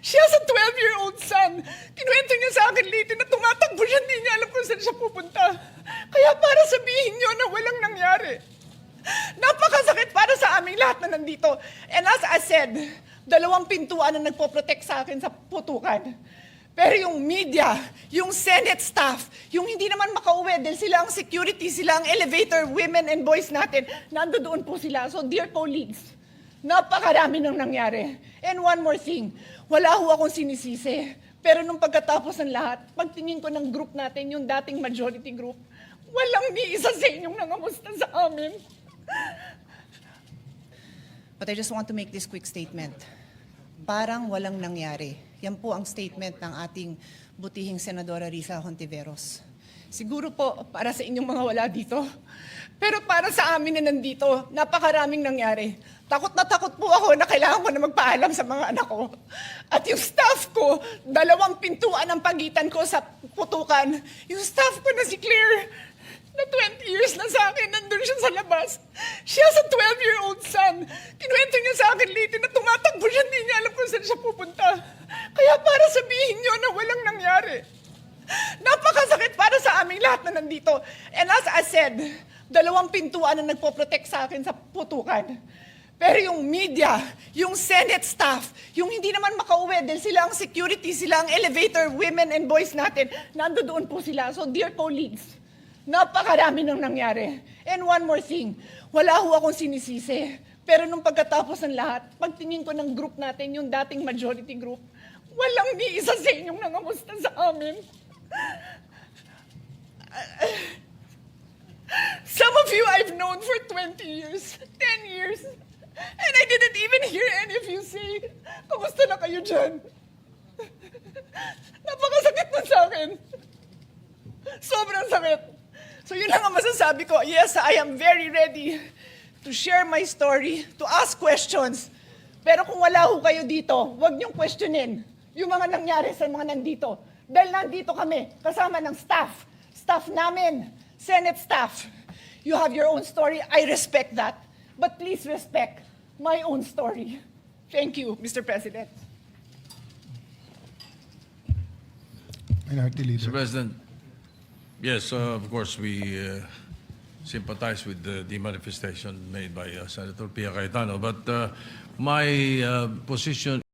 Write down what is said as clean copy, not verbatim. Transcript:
She has a 12-year-old son. Kinuwento niya sa akin lately na tumatakbo siya, hindi niya alam kung saan siya pupunta. Kaya para sabihin niyo na walang nangyari. Napakasakit para sa aming lahat na nandito. And as I said, 2 pintuan na nagpo-protect sa akin sa putukan. Pero yung media, yung Senate staff, yung hindi naman makauwi dahil sila ang security, sila ang elevator women and boys natin, nandoon po sila. So dear colleagues, napakarami nang nangyari. And one more thing, wala ho akong sinisisi. Pero nung pagkatapos ng lahat, pagtingin ko ng group natin, yung dating majority group, walang ni isa sa inyong nangamusta sa amin. But I just want to make this quick statement. Parang walang nangyari. Yan po ang statement ng ating butihing Senadora Risa Hontiveros. Siguro po para sa inyong mga wala dito. Pero para sa amin na nandito, napakaraming nangyari. Takot na takot po ako na kailangan ko na magpaalam sa mga anak ko. At yung staff ko, 2 pintuan ang pagitan ko sa putukan. Yung staff ko na si Claire, na 20 years na sa akin, nandun siya sa labas. She has a 12-year-old son. Kinuwento niya sa akin lately na tumatakbo siya, hindi niya alam kung saan siya pupunta. Kaya para sabihin niyo na walang nangyari. Napakasakit para sa aming lahat na nandito. And as I said, 2 pintuan na nagpo-protect sa akin sa putukan. Pero yung media, yung Senate staff, yung hindi naman makauwi dahil sila ang security, sila ang elevator women and boys natin, nandoon po sila. So dear colleagues, napakarami nang nangyari. And one more thing, wala ho akong sinisisi. Pero nung pagkatapos ng lahat, pagtingin ko ng group natin, yung dating majority group, walang ni isa sa inyong nangamusta sa amin. Some of you I've known for 20 years, 10 years, and I didn't even hear any of you say, kamusta na kayo dyan? Napakasakit nun sa akin. Sobrang sakit. So yun lang ang masasabi ko. Yes, I am very ready to share my story, to ask questions. Pero kung wala ho kayo dito, huwag niyong questionin yung mga nangyari sa mga nandito. Dahil nandito kami, kasama ng staff namin, Senate staff. You have your own story. I respect that. But please respect my own story. Thank you, Mr. President. Minority Leader. Mr. President, yes, of course, we sympathize with the manifestation made by Senator Pia Cayetano. But my position